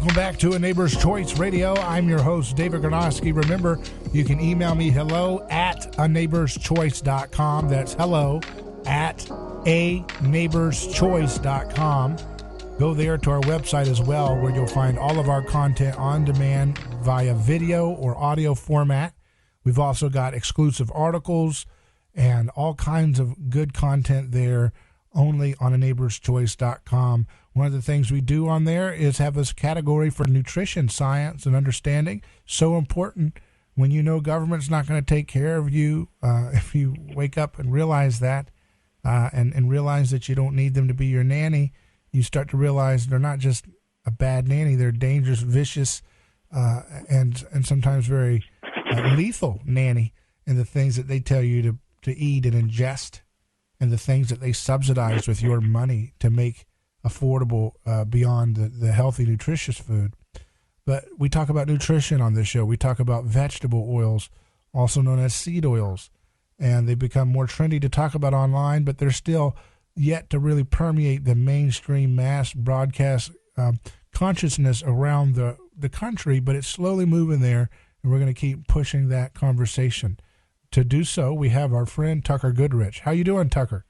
Welcome back to A Neighbor's Choice Radio. I'm your host, David Gornoski. Remember, you can email me hello@aneighborschoice.com. That's hello@aneighborschoice.com. Go there to our website as well, where you'll find all of our content on demand via video or audio format. We've also got exclusive articles and all kinds of good content there only on aneighborschoice.com. One of the things we do on there is have this category for nutrition science and understanding. So important when you know government's not going to take care of you. If you wake up and realize that and realize that you don't need them to be your nanny, you start to realize they're not just a bad nanny. They're dangerous, vicious, and sometimes very lethal nanny in the things that they tell you to eat and ingest and the things that they subsidize with your money to make affordable beyond the healthy, nutritious food. But we talk about nutrition on this show. We talk about vegetable oils, also known as seed oils, and they become more trendy to talk about online, but they're still yet to really permeate the mainstream mass broadcast consciousness around the country, but it's slowly moving there, and we're going to keep pushing that conversation. To do so, we have our friend Tucker Goodrich. How you doing, Tucker?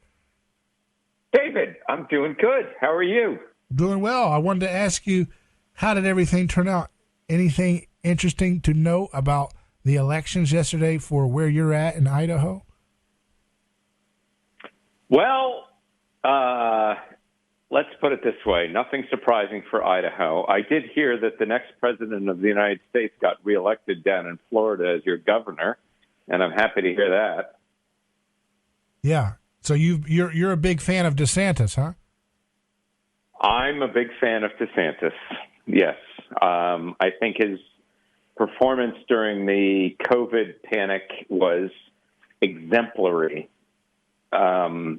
David, I'm doing good. How are you? Doing well. I wanted to ask you, how did everything turn out? Anything interesting to know about the elections yesterday for where you're at in Idaho? Well, let's put it this way. Nothing surprising for Idaho. I did hear that the next president of the United States got reelected down in Florida as your governor, and I'm happy to hear that. Yeah. So you're a big fan of DeSantis, huh? I'm a big fan of DeSantis, yes. I think his performance during the COVID panic was exemplary. I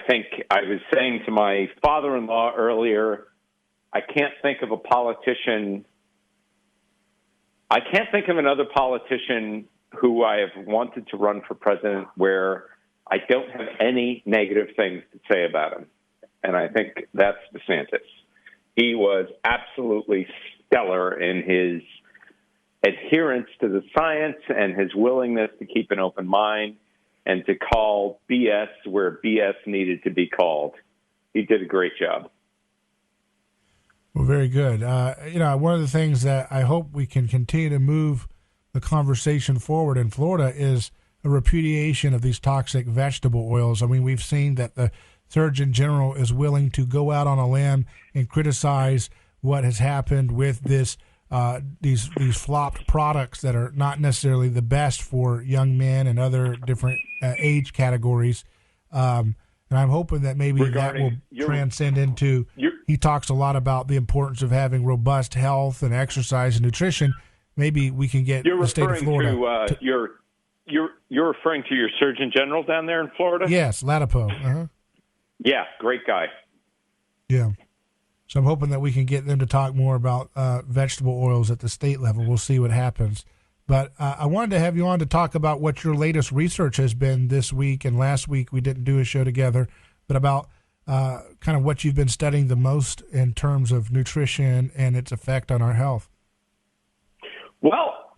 think I was saying to my father-in-law earlier, I can't think of another politician who I have wanted to run for president where I don't have any negative things to say about him. And I think that's DeSantis. He was absolutely stellar in his adherence to the science and his willingness to keep an open mind and to call BS where BS needed to be called. He did a great job. Well, very good. One of the things that I hope we can continue to move the conversation forward in Florida is a repudiation of these toxic vegetable oils. I mean, we've seen that the Surgeon General is willing to go out on a limb and criticize what has happened with these flopped products that are not necessarily the best for young men and other different age categories. And I'm hoping that maybe that will transcend into. He talks a lot about the importance of having robust health and exercise and nutrition. Maybe we can get the state of Florida. You're referring to your Surgeon General down there in Florida? Yes, Latipo. Uh-huh. Yeah, great guy. Yeah. So I'm hoping that we can get them to talk more about vegetable oils at the state level. We'll see what happens. But I wanted to have you on to talk about what your latest research has been this week. And last week we didn't do a show together, but about kind of what you've been studying the most in terms of nutrition and its effect on our health. Well,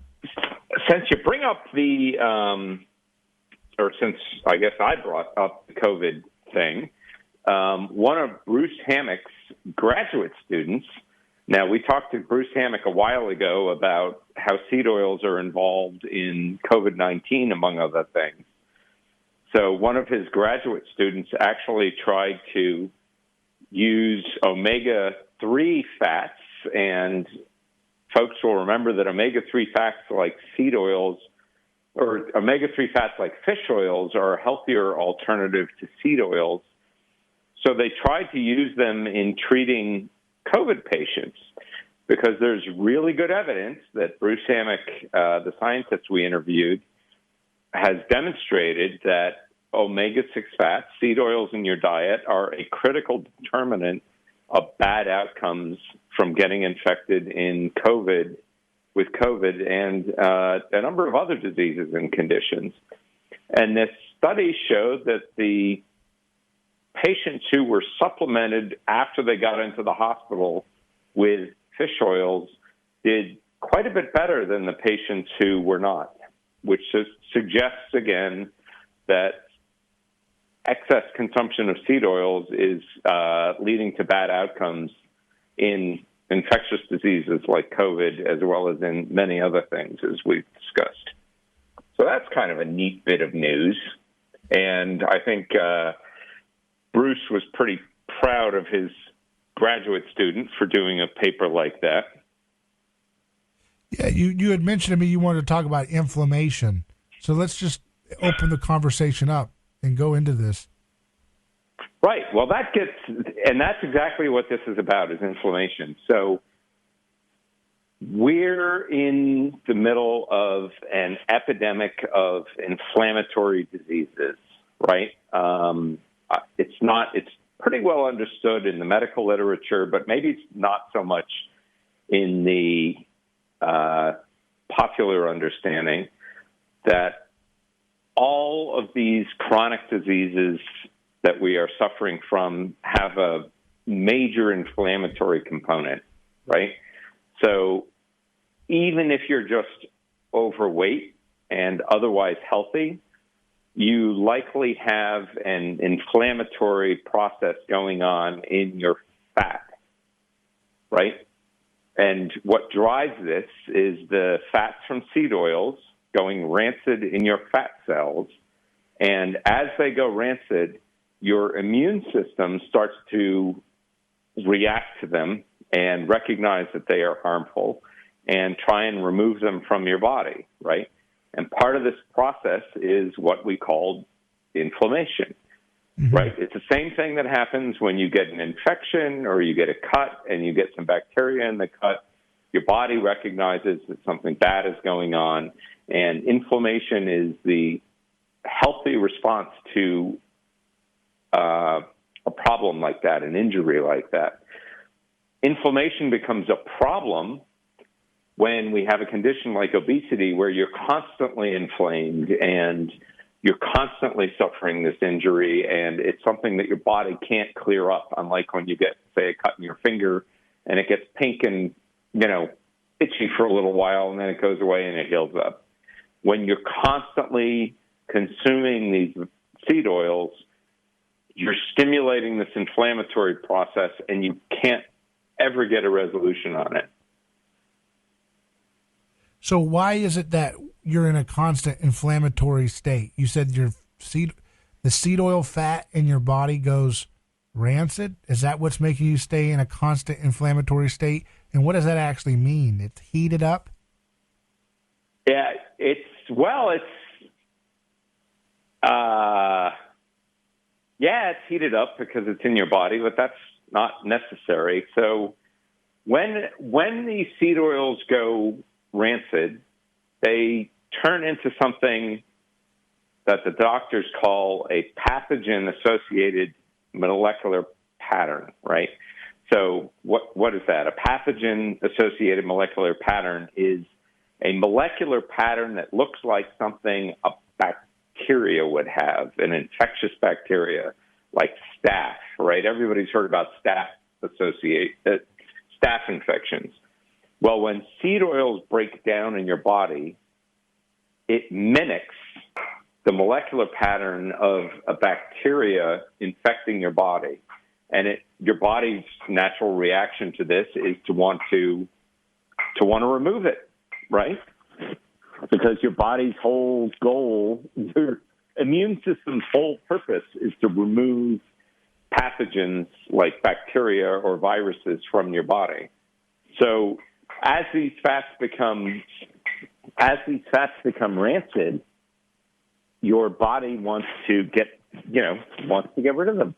since you bring up since I guess I brought up the COVID thing, one of Bruce Hammock's graduate students, now we talked to Bruce Hammock a while ago about how seed oils are involved in COVID-19, among other things. So one of his graduate students actually tried to use omega-3 fats, and folks will remember that omega-3 fats like seed oils or omega-3 fats like fish oils are a healthier alternative to seed oils. So they tried to use them in treating COVID patients because there's really good evidence that Bruce Hammock, the scientist we interviewed, has demonstrated that omega-6 fats, seed oils in your diet, are a critical determinant of bad outcomes from getting infected with COVID and a number of other diseases and conditions. And this study showed that the patients who were supplemented after they got into the hospital with fish oils did quite a bit better than the patients who were not, which suggests, again, that excess consumption of seed oils is leading to bad outcomes in infectious diseases like COVID, as well as in many other things, as we've discussed. So that's kind of a neat bit of news. And I think Bruce was pretty proud of his graduate student for doing a paper like that. Yeah, you had mentioned to me you wanted to talk about inflammation. So let's just open the conversation up and go into this. Right. Well, and that's exactly what this is about, is inflammation. So we're in the middle of an epidemic of inflammatory diseases, right? It's pretty well understood in the medical literature, but maybe it's not so much in the popular understanding that all of these chronic diseases that we are suffering from have a major inflammatory component, right? So even if you're just overweight and otherwise healthy, you likely have an inflammatory process going on in your fat, right? And what drives this is the fats from seed oils going rancid in your fat cells. And as they go rancid, your immune system starts to react to them and recognize that they are harmful and try and remove them from your body, right? And part of this process is what we call inflammation, right? It's the same thing that happens when you get an infection or you get a cut and you get some bacteria in the cut. Your body recognizes that something bad is going on, and inflammation is the healthy response to a problem like that, an injury like that. Inflammation becomes a problem when we have a condition like obesity where you're constantly inflamed and you're constantly suffering this injury, and it's something that your body can't clear up, unlike when you get, say, a cut in your finger and it gets pink and, itchy for a little while, and then it goes away and it heals up. When you're constantly consuming these seed oils, you're stimulating this inflammatory process, and you can't ever get a resolution on it. So why is it that you're in a constant inflammatory state? You said the seed oil fat in your body goes rancid. Is that what's making you stay in a constant inflammatory state? And what does that actually mean? It's heated up? Yeah, it's heated up because it's in your body, but that's not necessary. So when these seed oils go rancid, they turn into something that the doctors call a pathogen-associated molecular pattern, right? So what is that? A pathogen-associated molecular pattern is a molecular pattern that looks like something a bacteria would have, an infectious bacteria like staph, right? Everybody's heard about staph infections. Well, when seed oils break down in your body, it mimics the molecular pattern of a bacteria infecting your body. And your body's natural reaction to this is to want to remove it, right? Because your body's whole goal, your immune system's whole purpose is to remove pathogens like bacteria or viruses from your body. So as these fats become rancid, your body wants to get rid of them.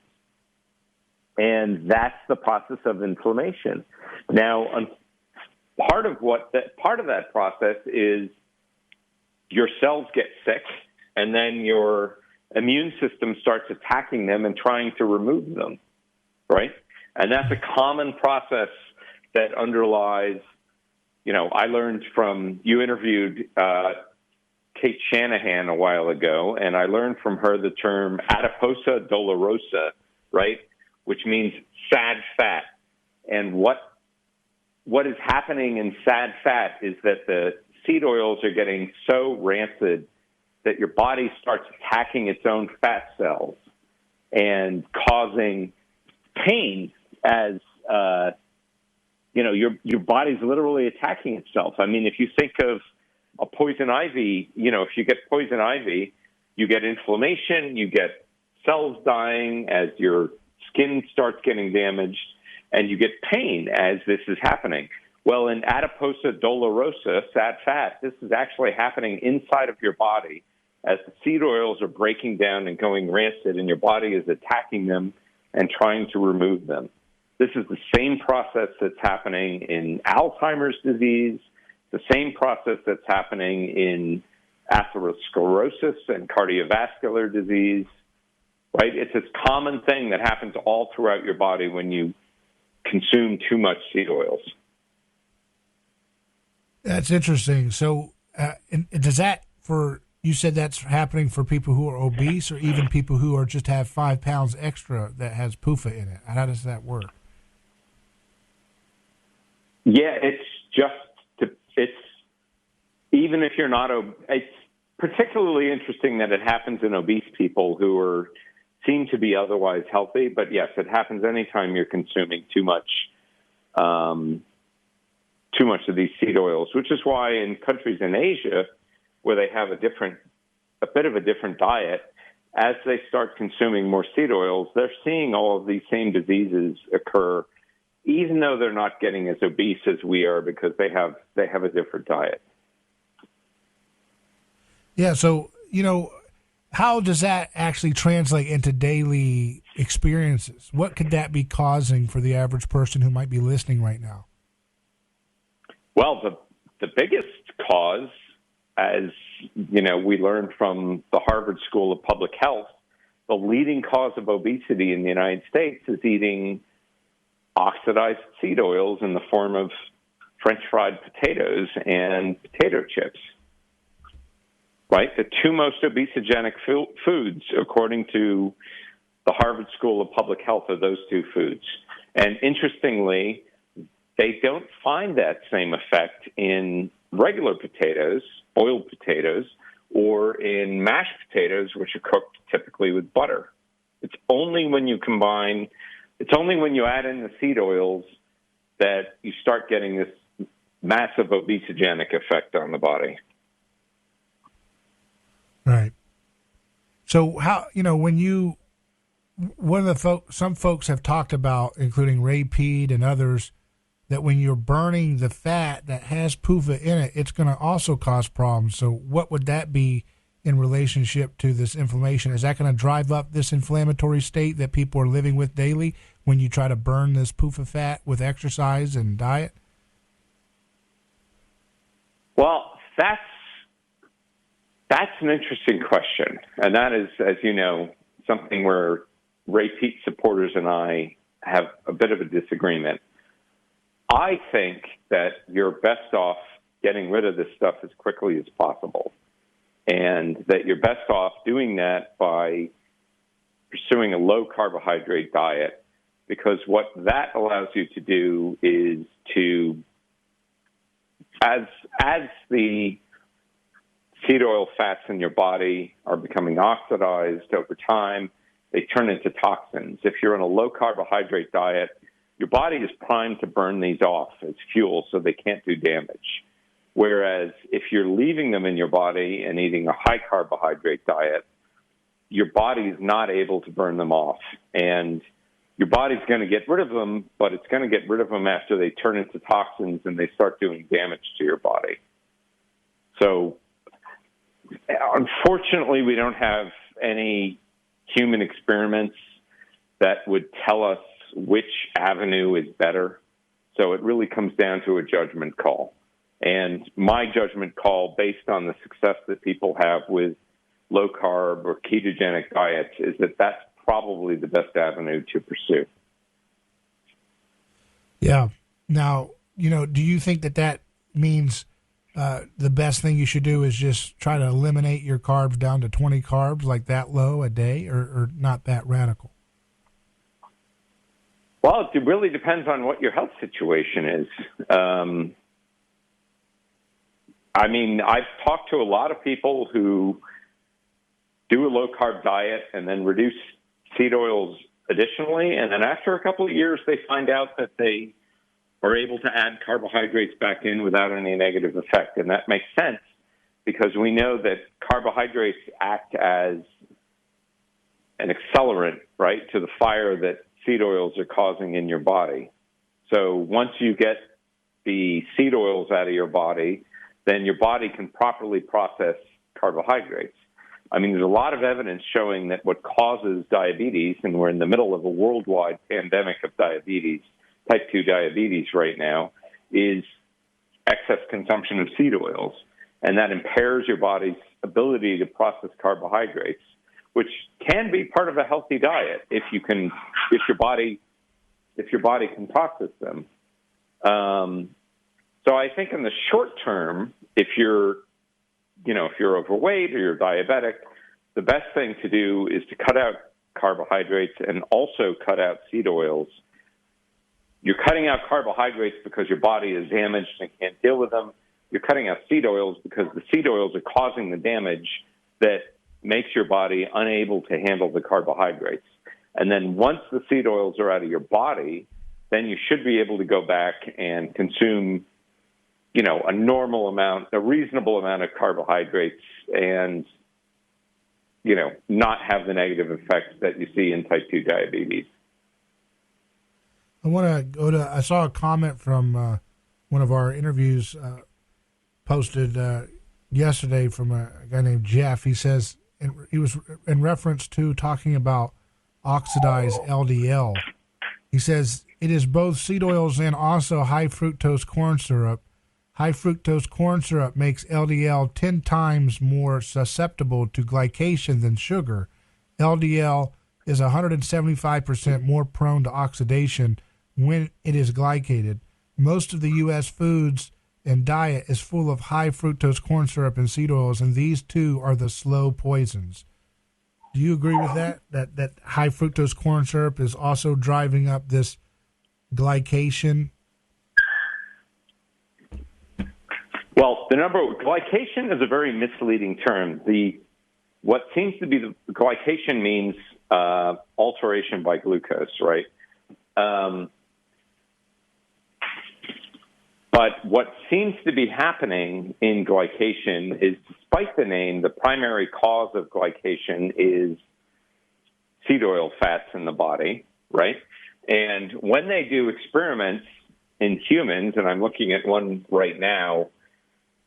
And that's the process of inflammation. Now, part of that process is your cells get sick, and then your immune system starts attacking them and trying to remove them, right? And that's a common process that underlies, I learned from, you interviewed Kate Shanahan a while ago, and I learned from her the term adiposa dolorosa, right? Which means sad fat. And what what is happening in sad fat is that the seed oils are getting so rancid that your body starts attacking its own fat cells and causing pain as, your body's literally attacking itself. I mean, if you think of a poison ivy, if you get poison ivy, you get inflammation, you get cells dying as your skin starts getting damaged, and you get pain as this is happening. Well, in adiposa dolorosa, sad fat, this is actually happening inside of your body as the seed oils are breaking down and going rancid, and your body is attacking them and trying to remove them. This is the same process that's happening in Alzheimer's disease, the same process that's happening in atherosclerosis and cardiovascular disease, right? It's this common thing that happens all throughout your body when you consume too much seed oils. That's interesting. So does that you said that's happening for people who are obese or even people who are just have 5 pounds extra that has PUFA in it? How does that work? Yeah, it's even if you're not it's particularly interesting that it happens in obese people who seem to be otherwise healthy. But yes, it happens anytime you're consuming too much of these seed oils, which is why in countries in Asia where they have a bit of a different diet, as they start consuming more seed oils, they're seeing all of these same diseases occur, even though they're not getting as obese as we are because they have a different diet. Yeah. So, how does that actually translate into daily experiences? What could that be causing for the average person who might be listening right now? Well, the biggest cause, as we learned from the Harvard School of Public Health, the leading cause of obesity in the United States is eating oxidized seed oils in the form of French fried potatoes and potato chips. Right? The two most obesogenic foods, according to the Harvard School of Public Health, are those two foods. And interestingly, they don't find that same effect in regular potatoes, boiled potatoes, or in mashed potatoes, which are cooked typically with butter. It's only when you add in the seed oils that you start getting this massive obesogenic effect on the body. Right. So how, some folks have talked about, including Ray Peed and others, that when you're burning the fat that has PUFA in it, it's going to also cause problems. So what would that be in relationship to this inflammation? Is that going to drive up this inflammatory state that people are living with daily when you try to burn this PUFA fat with exercise and diet? Well, that's an interesting question. And that is, as you know, something where Ray Peat supporters and I have a bit of a disagreement. I think that you're best off getting rid of this stuff as quickly as possible, and that you're best off doing that by pursuing a low-carbohydrate diet, because what that allows you to do is to, as the seed oil fats in your body are becoming oxidized over time, they turn into toxins. If you're on a low-carbohydrate diet, your body is primed to burn these off as fuel so they can't do damage. Whereas if you're leaving them in your body and eating a high-carbohydrate diet, your body is not able to burn them off. And your body's going to get rid of them, but it's going to get rid of them after they turn into toxins and they start doing damage to your body. So unfortunately, we don't have any human experiments that would tell us which avenue is better. So it really comes down to a judgment call. And my judgment call, based on the success that people have with low-carb or ketogenic diets, is that that's probably the best avenue to pursue. Yeah. Now, do you think that means the best thing you should do is just try to eliminate your carbs down to 20 carbs, like that low a day, or not that radical? Well, it really depends on what your health situation is. I mean, I've talked to a lot of people who do a low-carb diet and then reduce seed oils additionally, and then after a couple of years, they find out that they are able to add carbohydrates back in without any negative effect. And that makes sense because we know that carbohydrates act as an accelerant, right, to the fire that seed oils are causing in your body. So once you get the seed oils out of your body, then your body can properly process carbohydrates. I mean, there's a lot of evidence showing that what causes diabetes, and we're in the middle of a worldwide pandemic of diabetes, type 2 diabetes right now, is excess consumption of seed oils. And that impairs your body's ability to process carbohydrates, which can be part of a healthy diet if your body can process them. So I think in the short term, if you're overweight or you're diabetic, the best thing to do is to cut out carbohydrates and also cut out seed oils. You're cutting out carbohydrates because your body is damaged and can't deal with them. You're cutting out seed oils because the seed oils are causing the damage that makes your body unable to handle the carbohydrates. And then once the seed oils are out of your body, then you should be able to go back and consume, a normal amount, a reasonable amount of carbohydrates and, not have the negative effects that you see in type 2 diabetes. I saw a comment from one of our interviews posted yesterday from a guy named Jeff. He says, he was in reference to talking about oxidized LDL. He says, it is both seed oils and also high fructose corn syrup. High fructose corn syrup makes LDL 10 times more susceptible to glycation than sugar. LDL is 175% more prone to oxidation when it is glycated. Most of the U.S. foods and diet is full of high fructose corn syrup and seed oils, and these two are the slow poisons. Do you agree with that? That high fructose corn syrup is also driving up this glycation? Well, glycation is a very misleading term. What seems to be the glycation means alteration by glucose, right? But what seems to be happening in glycation is, despite the name, the primary cause of glycation is seed oil fats in the body, right? And when they do experiments in humans, and I'm looking at one right now,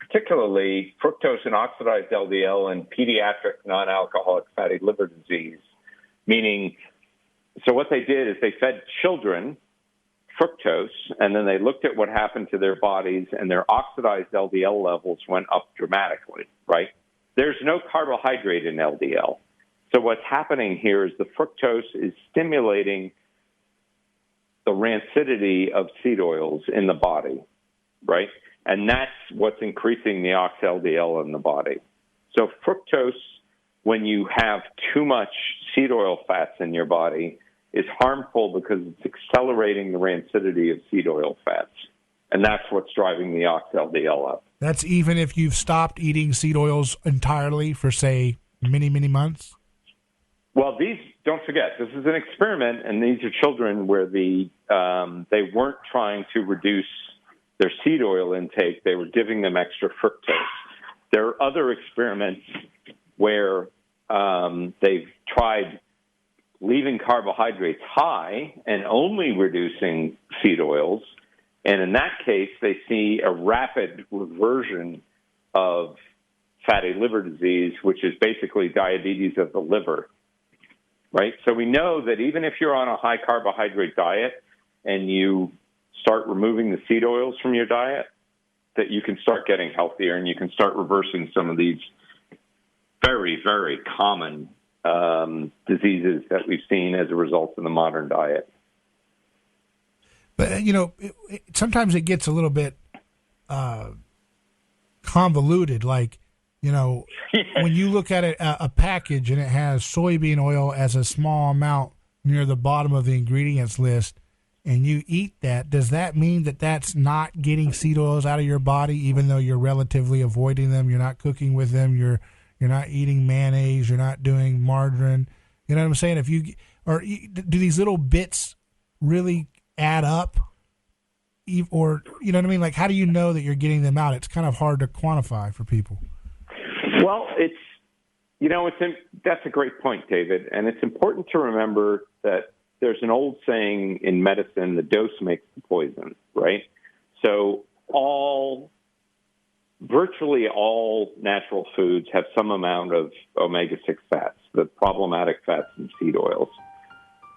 particularly fructose and oxidized LDL and pediatric non-alcoholic fatty liver disease, so what they did is they fed children fructose, and then they looked at what happened to their bodies, and their oxidized LDL levels went up dramatically, right? There's no carbohydrate in LDL. So what's happening here is the fructose is stimulating the rancidity of seed oils in the body, right? And that's what's increasing the ox-LDL in the body. So fructose, when you have too much seed oil fats in your body, is harmful because it's accelerating the rancidity of seed oil fats. And that's what's driving the ox-LDL up. That's even if you've stopped eating seed oils entirely for, say, many, many months? Well, don't forget, this is an experiment, and these are children where they weren't trying to reduce their seed oil intake. They were giving them extra fructose. There are other experiments where they've tried leaving carbohydrates high and only reducing seed oils. And in that case, they see a rapid reversion of fatty liver disease, which is basically diabetes of the liver, right? So we know that even if you're on a high carbohydrate diet and you start removing the seed oils from your diet, that you can start getting healthier and you can start reversing some of these very, very common diseases that we've seen as a result of the modern diet. But, sometimes it gets a little bit convoluted. Like, when you look at a package and it has soybean oil as a small amount near the bottom of the ingredients list, and you eat that, does that mean that that's not getting seed oils out of your body, even though you're relatively avoiding them? You're not cooking with them. You're not eating mayonnaise. You're not doing margarine. You know what I'm saying? Do these little bits really add up? Or, you know what I mean? Like, how do you know that you're getting them out? It's kind of hard to quantify for people. Well, that's a great point, David. And it's important to remember that there's an old saying in medicine, the dose makes the poison, right? So virtually all natural foods have some amount of omega-6 fats, the problematic fats in seed oils.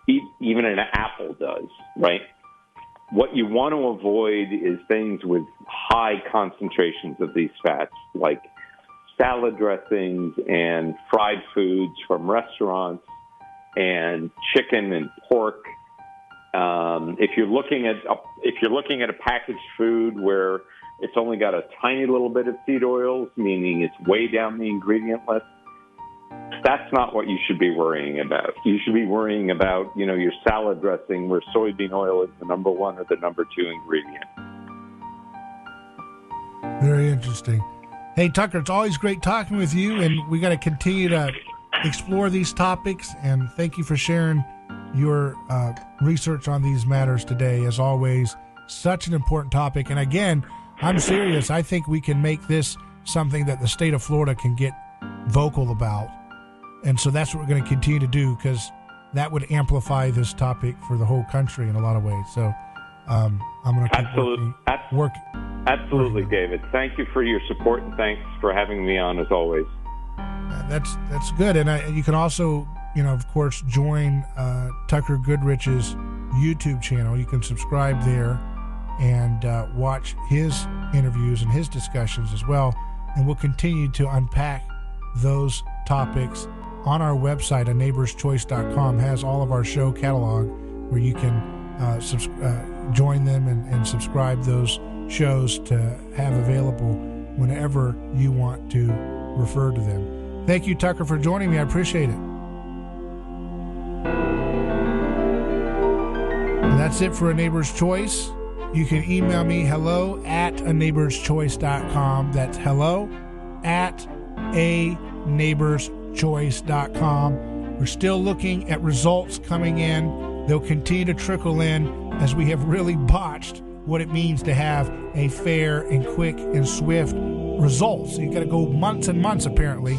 Even an apple does, right? What you want to avoid is things with high concentrations of these fats, like salad dressings and fried foods from restaurants and chicken and pork. If you're looking at a packaged food where it's only got a tiny little bit of seed oils, meaning it's way down the ingredient list, that's not what you should be worrying about. You should be worrying about, your salad dressing where soybean oil is the number 1 or the number 2 ingredient. Very interesting. Hey, Tucker, it's always great talking with you, and we got to continue to explore these topics, and thank you for sharing your research on these matters today. As always, such an important topic. And again, I'm serious. I think we can make this something that the state of Florida can get vocal about. And so that's what we're going to continue to do, because that would amplify this topic for the whole country in a lot of ways. So I'm going to keep working. Absolutely, David. Thank you for your support, and thanks for having me on as always. That's good. And you can also, of course, join Tucker Goodrich's YouTube channel. You can subscribe there and watch his interviews and his discussions as well. And we'll continue to unpack those topics on our website. A neighborschoice.com has all of our show catalog where you can join them and subscribe those shows to have available whenever you want to refer to them. Thank you, Tucker, for joining me. I appreciate it. And that's it for A Neighbor's Choice. You can email me hello@aneighborschoice.com. That's hello@aneighborschoice.com. We're still looking at results coming in. They'll continue to trickle in as we have really botched what it means to have a fair and quick and swift results. You've got to go months and months, apparently.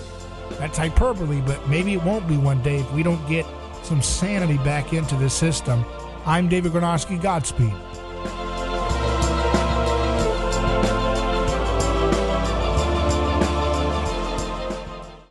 That's hyperbole, but maybe it won't be one day if we don't get some sanity back into this system. I'm David Gornoski. Godspeed.